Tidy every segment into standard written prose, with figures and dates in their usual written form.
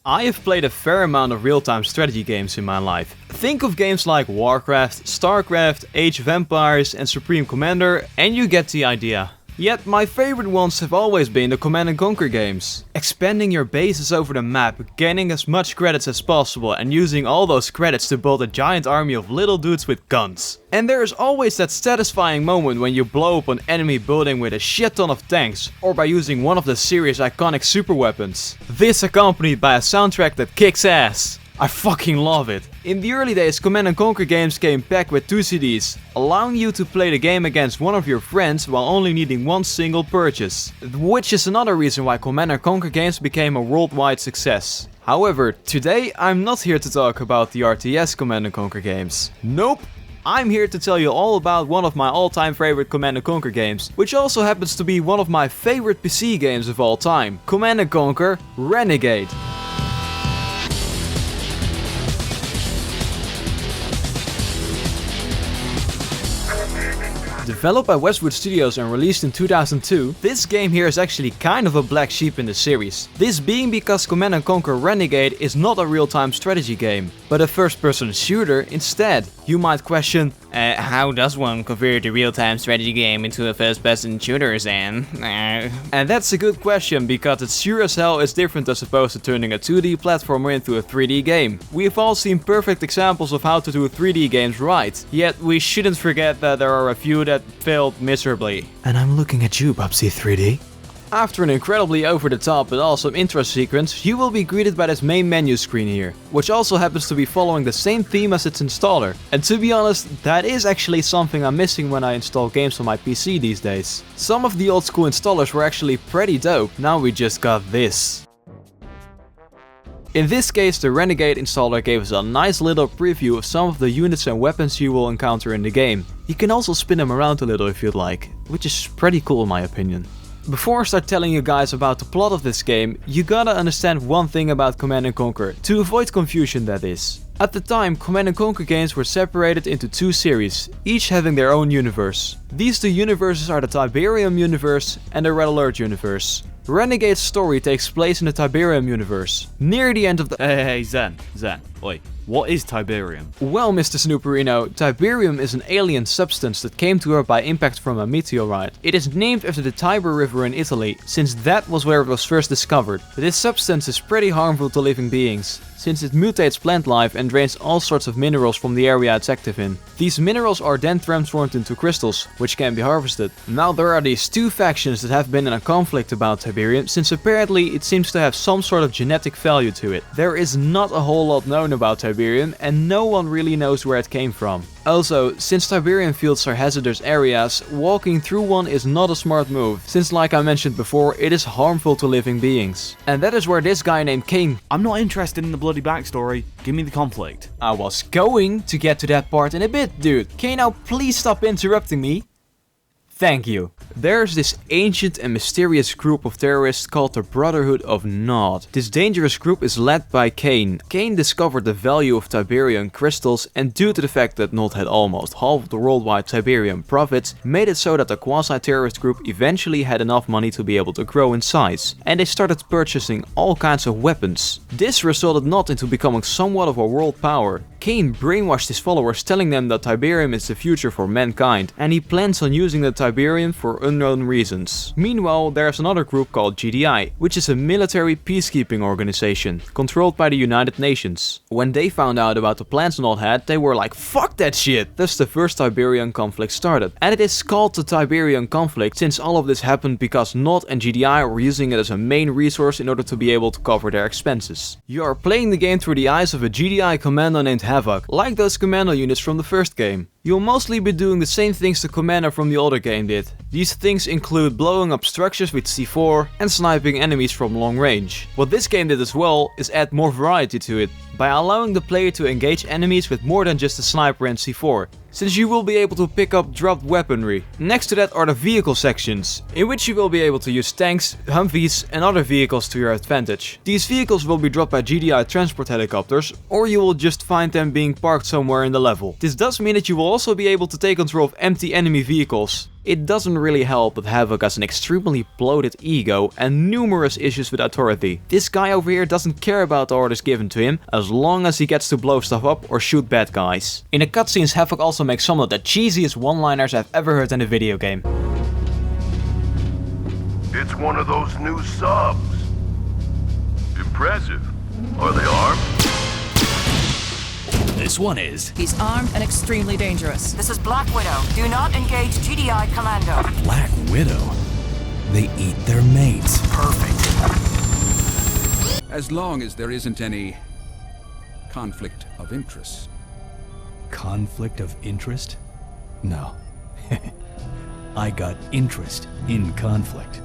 I have played a fair amount of real-time strategy games in my life. Think of games like Warcraft, Starcraft, Age of Empires and Supreme Commander and you get the idea. Yet my favorite ones have always been the Command and Conquer games. Expanding your bases over the map, gaining as much credits as possible and using all those credits to build a giant army of little dudes with guns. And there is always that satisfying moment when you blow up an enemy building with a shit ton of tanks, or by using one of the series' iconic super weapons. This accompanied by a soundtrack that kicks ass. I fucking love it. In the early days, Command & Conquer games came packed with 2 CDs, allowing you to play the game against one of your friends while only needing one single purchase. Which is another reason why Command & Conquer games became a worldwide success. However, today I'm not here to talk about the RTS Command & Conquer games. Nope! I'm here to tell you all about one of my all-time favorite Command & Conquer games, which also happens to be one of my favorite PC games of all time. Command & Conquer Renegade. Developed by Westwood Studios and released in 2002, this game here is actually kind of a black sheep in the series. This being because Command & Conquer Renegade is not a real-time strategy game, but a first-person shooter instead. You might question, how does one convert a real-time strategy game into a first-person shooter then? And that's a good question, because it sure as hell is different as opposed to turning a 2D platformer into a 3D game. We've all seen perfect examples of how to do 3D games right, yet we shouldn't forget that there are a few that failed miserably. And I'm looking at you, Bubsy 3D. After an incredibly over-the-top but awesome intro sequence, you will be greeted by this main menu screen here, which also happens to be following the same theme as its installer. And to be honest, that is actually something I'm missing when I install games on my PC these days. Some of the old school installers were actually pretty dope, now we just got this. In this case, the Renegade installer gave us a nice little preview of some of the units and weapons you will encounter in the game. You can also spin them around a little if you'd like, which is pretty cool in my opinion. Before I start telling you guys about the plot of this game, you gotta understand one thing about Command & Conquer, to avoid confusion that is. At the time, Command & Conquer games were separated into 2 series, each having their own universe. These 2 universes are the Tiberium universe and the Red Alert universe. Renegade's story takes place in the Tiberium universe, near the end of the— Hey, Zen, oi. What is Tiberium? Well, Mr. Snooperino, Tiberium is an alien substance that came to Earth by impact from a meteorite. It is named after the Tiber River in Italy, since that was where it was first discovered. This substance is pretty harmful to living beings, since it mutates plant life and drains all sorts of minerals from the area it's active in. These minerals are then transformed into crystals, which can be harvested. Now there are these 2 factions that have been in a conflict about Tiberium, since apparently it seems to have some sort of genetic value to it. There is not a whole lot known about Tiberium, and no one really knows where it came from. Also, since Tiberium fields are hazardous areas, walking through one is not a smart move, since like I mentioned before, it is harmful to living beings. And that is where this guy named Kane— I'm not interested in the bloody backstory, give me the conflict. I was going to get to that part in a bit, dude. Can you now please stop interrupting me? Thank you. There's this ancient and mysterious group of terrorists called the Brotherhood of Nod. This dangerous group is led by Kane. Kane discovered the value of Tiberium crystals, and due to the fact that Nod had almost half of the worldwide Tiberium profits, made it so that the quasi-terrorist group eventually had enough money to be able to grow in size. And they started purchasing all kinds of weapons. This resulted Nod into becoming somewhat of a world power. Kane brainwashed his followers, telling them that Tiberium is the future for mankind, and he plans on using the Tiberium for unknown reasons. Meanwhile, there's another group called GDI, which is a military peacekeeping organization, controlled by the United Nations. When they found out about the plans Nod had, they were like, fuck that shit! Thus the first Tiberium conflict started. And it is called the Tiberium conflict since all of this happened because Nod and GDI were using it as a main resource in order to be able to cover their expenses. You are playing the game through the eyes of a GDI commando named Havoc, like those commando units from the first game. You'll mostly be doing the same things the commander from the older game did. These things include blowing up structures with C4 and sniping enemies from long range. What this game did as well is add more variety to it, by allowing the player to engage enemies with more than just a sniper and C4, since you will be able to pick up dropped weaponry. Next to that are the vehicle sections, in which you will be able to use tanks, Humvees and other vehicles to your advantage. These vehicles will be dropped by GDI transport helicopters, or you will just find them being parked somewhere in the level. This does mean that you will also be able to take control of empty enemy vehicles. It doesn't really help that Havoc has an extremely bloated ego and numerous issues with authority. This guy over here doesn't care about the orders given to him as long as he gets to blow stuff up or shoot bad guys. In the cutscenes, Havoc also makes some of the cheesiest one-liners I've ever heard in a video game. It's one of those new subs. Impressive. Are they armed? This one is. He's armed and extremely dangerous. This is Black Widow. Do not engage GDI Commando. Black Widow? They eat their mates. Perfect. As long as there isn't any conflict of interest. Conflict of interest? No. I got interest in conflict.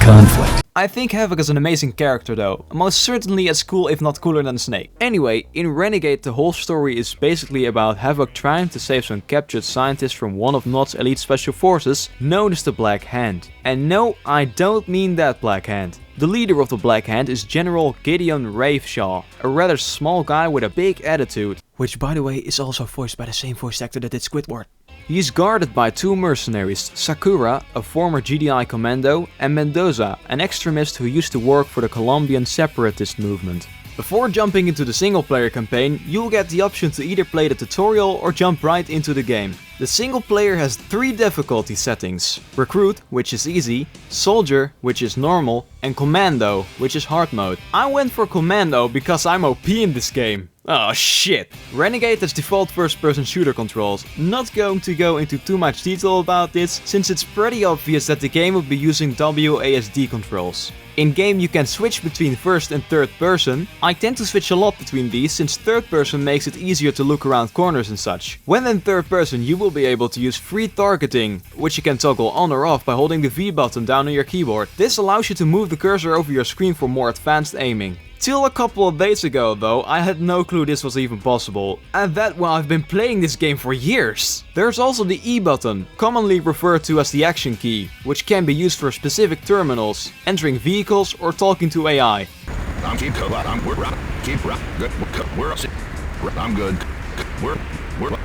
Conflict. I think Havoc is an amazing character though, most certainly as cool if not cooler than Snake. Anyway, in Renegade the whole story is basically about Havoc trying to save some captured scientists from one of Nod's elite special forces, known as the Black Hand. And no, I don't mean that Black Hand. The leader of the Black Hand is General Gideon Raveshaw, a rather small guy with a big attitude. Which by the way is also voiced by the same voice actor that did Squidward. He's guarded by two mercenaries, Sakura, a former GDI commando, and Mendoza, an extremist who used to work for the Colombian separatist movement. Before jumping into the single player campaign, you'll get the option to either play the tutorial or jump right into the game. The single player has 3 difficulty settings: Recruit, which is easy, Soldier, which is normal, and Commando, which is hard mode. I went for Commando because I'm OP in this game. Oh shit. Renegade has default first-person shooter controls. Not going to go into too much detail about this, since it's pretty obvious that the game will be using WASD controls. In game you can switch between first and third person. I tend to switch a lot between these since third person makes it easier to look around corners and such. When in third person you will be able to use free targeting, which you can toggle on or off by holding the V button down on your keyboard. This allows you to move the cursor over your screen for more advanced aiming. Till a couple of days ago though, I had no clue this was even possible, and that while I've been playing this game for years. There's also the E button, commonly referred to as the action key, which can be used for specific terminals, entering vehicles or talking to AI. I'm good.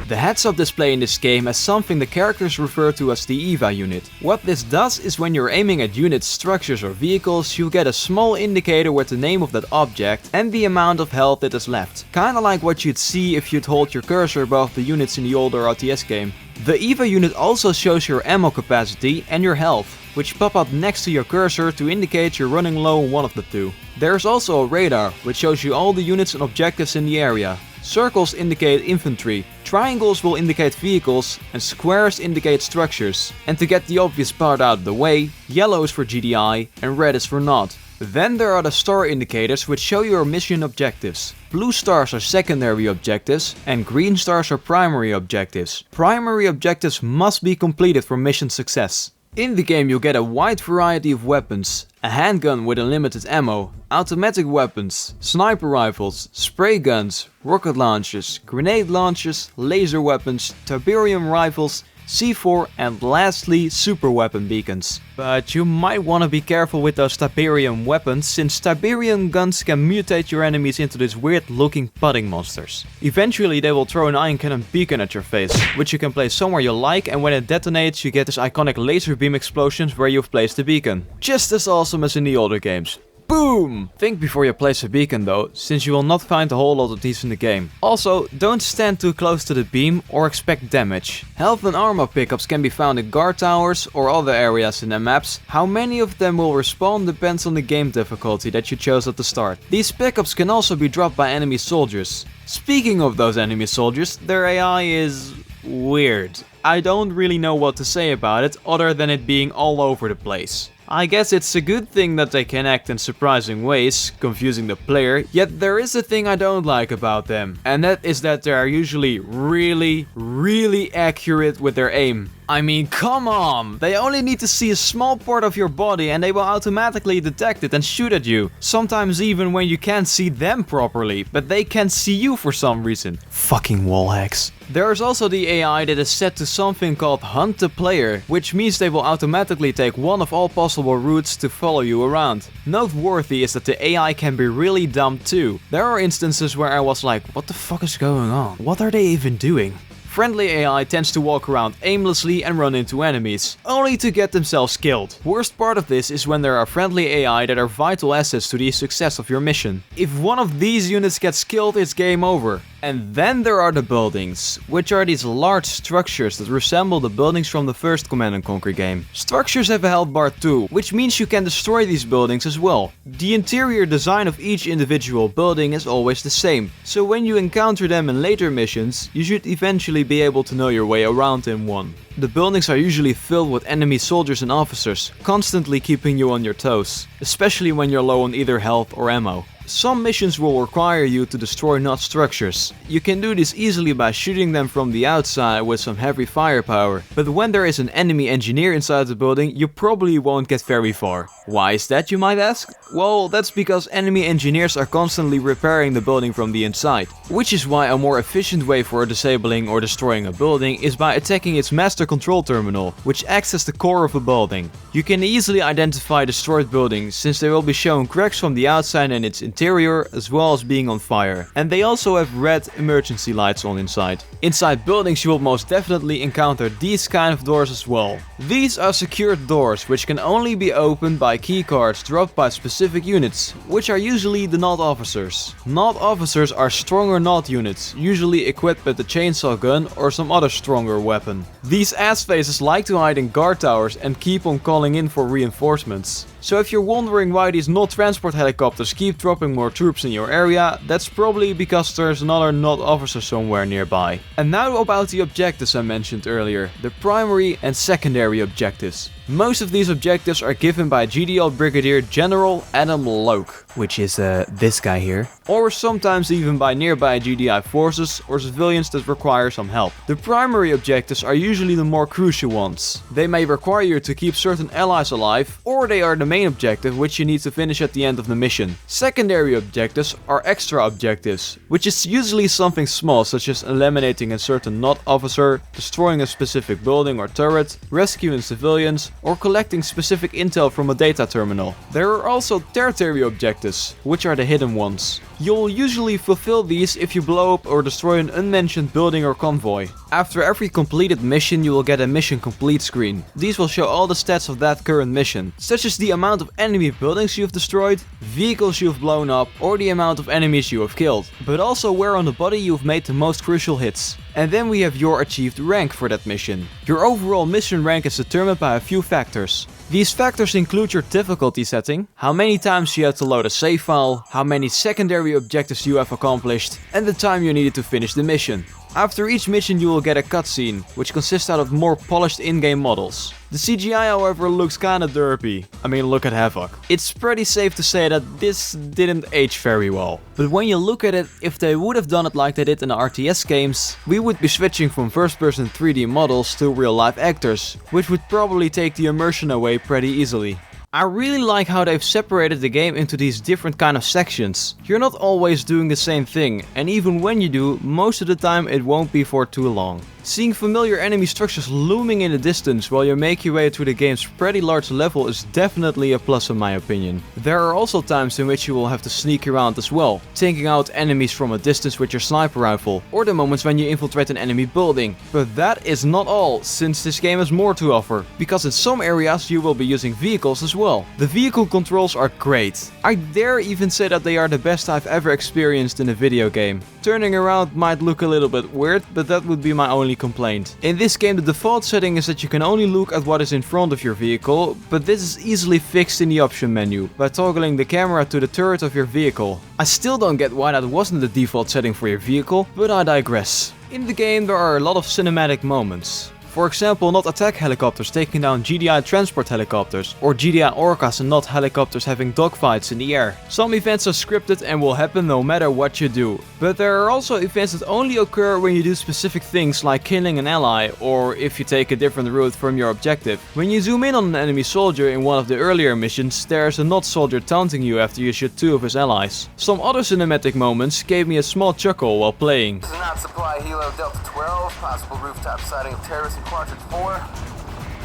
The heads-up display in this game has something the characters refer to as the EVA unit. What this does is when you're aiming at units, structures or vehicles, you get a small indicator with the name of that object and the amount of health it has left. Kinda like what you'd see if you'd hold your cursor above the units in the older RTS game. The EVA unit also shows your ammo capacity and your health, which pop up next to your cursor to indicate you're running low on one of the two. There's also a radar, which shows you all the units and objectives in the area. Circles indicate infantry, triangles will indicate vehicles, and squares indicate structures. And to get the obvious part out of the way, yellow is for GDI and red is for Nod. Then there are the star indicators which show your mission objectives. Blue stars are secondary objectives and green stars are primary objectives. Primary objectives must be completed for mission success. In the game you'll get a wide variety of weapons, a handgun with unlimited ammo, automatic weapons, sniper rifles, spray guns, rocket launchers, grenade launchers, laser weapons, Tiberium rifles, C4 and lastly super weapon beacons. But you might want to be careful with those Tiberium weapons, since Tiberium guns can mutate your enemies into these weird looking pudding monsters. Eventually they will throw an ion cannon beacon at your face, which you can place somewhere you like, and when it detonates you get this iconic laser beam explosions where you've placed the beacon. Just as awesome as in the older games. Boom! Think before you place a beacon though, since you will not find a whole lot of these in the game. Also, don't stand too close to the beam or expect damage. Health and armor pickups can be found in guard towers or other areas in the maps. How many of them will respawn depends on the game difficulty that you chose at the start. These pickups can also be dropped by enemy soldiers. Speaking of those enemy soldiers, their AI is weird. I don't really know what to say about it other than it being all over the place. I guess it's a good thing that they can act in surprising ways, confusing the player, yet there is a thing I don't like about them, and that is that they are usually really accurate with their aim. I mean, come on! They only need to see a small part of your body and they will automatically detect it and shoot at you. Sometimes even when you can't see them properly, but they can see you for some reason. Fucking wall hacks. There is also the AI that is set to something called Hunt the Player, which means they will automatically take one of all possible routes to follow you around. Noteworthy is that the AI can be really dumb too. There are instances where I was like, what the fuck is going on? What are they even doing? Friendly AI tends to walk around aimlessly and run into enemies, only to get themselves killed. Worst part of this is when there are friendly AI that are vital assets to the success of your mission. If one of these units gets killed, it's game over. And then there are the buildings, which are these large structures that resemble the buildings from the first Command & Conquer game. Structures have a health bar too, which means you can destroy these buildings as well. The interior design of each individual building is always the same, so when you encounter them in later missions, you should eventually be able to know your way around in one. The buildings are usually filled with enemy soldiers and officers, constantly keeping you on your toes, especially when you're low on either health or ammo. Some missions will require you to destroy not structures. You can do this easily by shooting them from the outside with some heavy firepower, but when there is an enemy engineer inside the building, you probably won't get very far. Why is that, you might ask? Well, that's because enemy engineers are constantly repairing the building from the inside, which is why a more efficient way for disabling or destroying a building is by attacking its master control terminal, which acts as the core of a building. You can easily identify destroyed buildings since they will be showing cracks from the outside and its interior as well as being on fire. And they also have red emergency lights on inside. Inside buildings you will most definitely encounter these kind of doors as well. These are secured doors which can only be opened by keycards dropped by specific units, which are usually the Not officers. Not officers are stronger Not units, usually equipped with a chainsaw gun or some other stronger weapon. These ass faces like to hide in guard towers and keep on calling in for reinforcements. So if you're wondering why these Not transport helicopters keep dropping more troops in your area, that's probably because there's another Not officer somewhere nearby. And now about the objectives I mentioned earlier, the primary and secondary objectives. Most of these objectives are given by GDL Brigadier General Adam Loke, which is this guy here, or sometimes even by nearby GDI forces or civilians that require some help. The primary objectives are usually the more crucial ones. They may require you to keep certain allies alive, or they are the main objective which you need to finish at the end of the mission. Secondary objectives are extra objectives, which is usually something small such as eliminating a certain Not officer, destroying a specific building or turret, rescuing civilians, or collecting specific intel from a data terminal. There are also tertiary objectives, which are the hidden ones. You'll usually fulfill these if you blow up or destroy an unmentioned building or convoy. After every completed mission you will get a mission complete screen. These will show all the stats of that current mission, such as the amount of enemy buildings you've destroyed, vehicles you've blown up, or the amount of enemies you have killed, but also where on the body you've made the most crucial hits. And then we have your achieved rank for that mission. Your overall mission rank is determined by a few factors. These factors include your difficulty setting, how many times you had to load a save file, how many secondary objectives you have accomplished, and the time you needed to finish the mission. After each mission you will get a cutscene, which consists out of more polished in-game models. The CGI however looks kinda derpy. I mean, look at Havoc. It's pretty safe to say that this didn't age very well. But when you look at it, if they would have done it like they did in the RTS games, we would be switching from first-person 3D models to real-life actors, which would probably take the immersion away pretty easily. I really like how they've separated the game into these different kind of sections. You're not always doing the same thing, and even when you do, most of the time it won't be for too long. Seeing familiar enemy structures looming in the distance while you make your way through the game's pretty large level is definitely a plus in my opinion. There are also times in which you will have to sneak around as well, taking out enemies from a distance with your sniper rifle, or the moments when you infiltrate an enemy building. But that is not all, since this game has more to offer, because in some areas you will be using vehicles as well. The vehicle controls are great. I dare even say that they are the best I've ever experienced in a video game. Turning around might look a little bit weird, but that would be my only complaint. In this game the default setting is that you can only look at what is in front of your vehicle, but this is easily fixed in the option menu by toggling the camera to the turret of your vehicle. I still don't get why that wasn't the default setting for your vehicle, but I digress. In the game there are a lot of cinematic moments. For example, not attack helicopters taking down GDI transport helicopters, or GDI orcas and not helicopters having dogfights in the air. Some events are scripted and will happen no matter what you do. But there are also events that only occur when you do specific things like killing an ally, or if you take a different route from your objective. When you zoom in on an enemy soldier in one of the earlier missions, there is a not soldier taunting you after you shoot 2 of his allies. Some other cinematic moments gave me a small chuckle while playing. This is not supply helo Delta 12, possible rooftop sighting of terrorists in quadrant 4.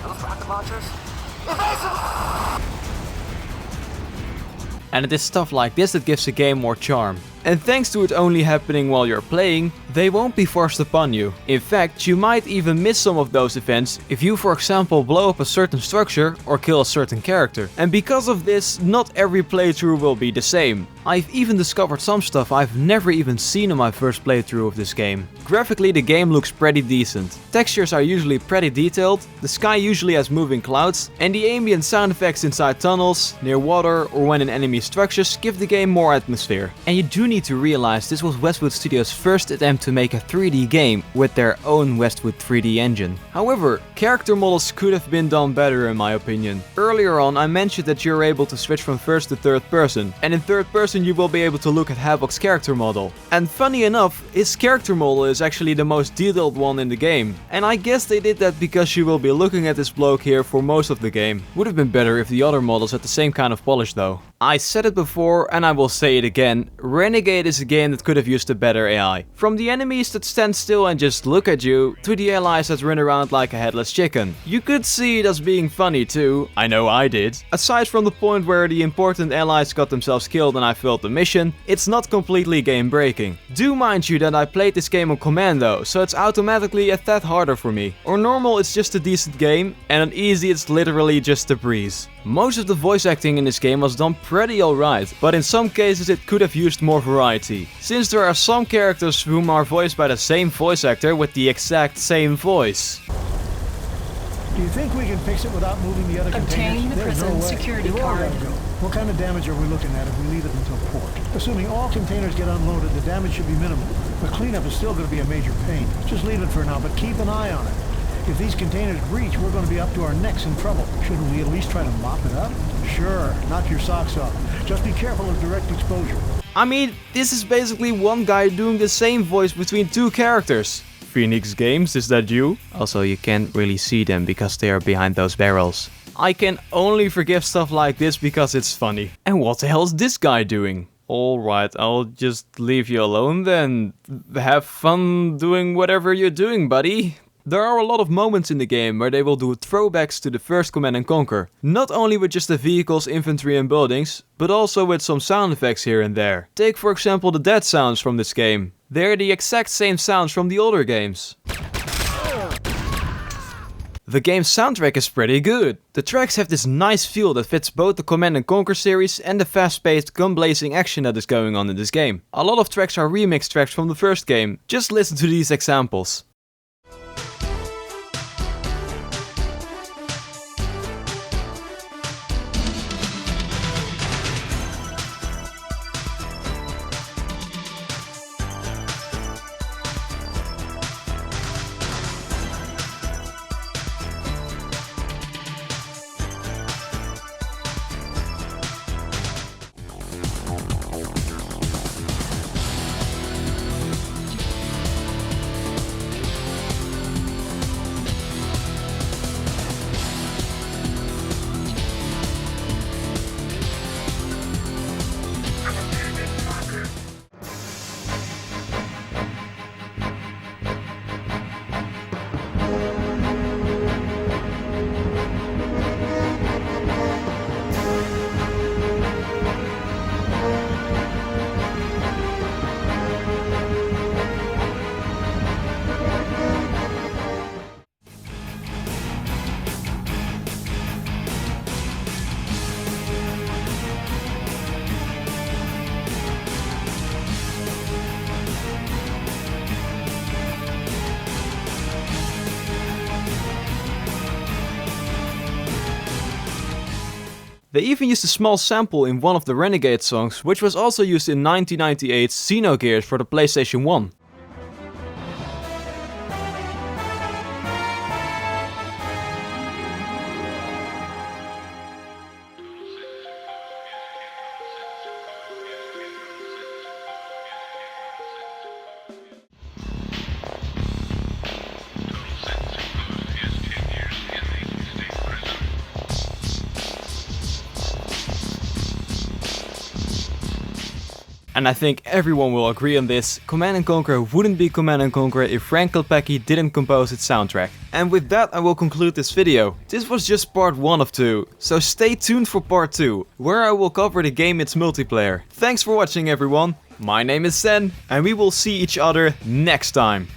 Those rocket launchers? Evasive! And it is stuff like this that gives the game more charm. And thanks to it only happening while you're playing, they won't be forced upon you. In fact, you might even miss some of those events if you, for example, blow up a certain structure or kill a certain character. And because of this, not every playthrough will be the same. I've even discovered some stuff I've never even seen in my first playthrough of this game. Graphically, the game looks pretty decent. Textures are usually pretty detailed, the sky usually has moving clouds, and the ambient sound effects inside tunnels, near water, or when in enemy structures give the game more atmosphere. And you do need to realize this was Westwood Studios' first attempt to make a 3D game with their own Westwood 3D engine. However, character models could have been done better in my opinion. Earlier on I mentioned that you're able to switch from first to third person, and in third person you will be able to look at Havok's character model. And funny enough, his character model is actually the most detailed one in the game. And I guess they did that because you will be looking at this bloke here for most of the game. Would have been better if the other models had the same kind of polish though. I said it before and I will say it again, Renegade is a game that could have used a better AI. From the enemies that stand still and just look at you, to the allies that run around like a headless chicken. You could see it as being funny too, I know I did. Aside from the point where the important allies got themselves killed and I failed the mission, it's not completely game breaking. Do mind you that I played this game on Commando, so it's automatically a tad harder for me. On normal it's just a decent game, and on easy it's literally just a breeze. Most of the voice acting in this game was done pretty alright, but in some cases it could have used more variety. Since there are some characters whom are voiced by the same voice actor with the exact same voice. Do you think we can fix it without moving the other Obtain containers? the There's prison no way. security You've all card. gotta go. What kind of damage are we looking at if we leave it until port? Assuming all containers get unloaded, the damage should be minimal. The cleanup is still going to be a major pain. Just leave it for now, but keep an eye on it. If these containers breach, we're going to be up to our necks in trouble. Shouldn't we at least try to mop it up? Sure, knock your socks off. Just be careful of direct exposure. I mean, this is basically one guy doing the same voice between 2 characters. Phoenix Games, is that you? Also, you can't really see them because they are behind those barrels. I can only forgive stuff like this because it's funny. And what the hell is this guy doing? Alright, I'll just leave you alone then. Have fun doing whatever you're doing, buddy. There are a lot of moments in the game where they will do throwbacks to the first Command & Conquer. Not only with just the vehicles, infantry and buildings, but also with some sound effects here and there. Take for example the death sounds from this game. They're the exact same sounds from the older games. The game's soundtrack is pretty good. The tracks have this nice feel that fits both the Command & Conquer series and the fast-paced gun-blazing action that is going on in this game. A lot of tracks are remix tracks from the first game. Just listen to these examples. They even used a small sample in one of the Renegade songs, which was also used in 1998's Xenogears for the PlayStation 1. And I think everyone will agree on this, Command & Conquer wouldn't be Command & Conquer if Frank Klepacki didn't compose its soundtrack. And with that I will conclude this video. This was just part 1 of 2, so stay tuned for part 2, where I will cover the game its multiplayer. Thanks for watching everyone, my name is Zen, and we will see each other next time.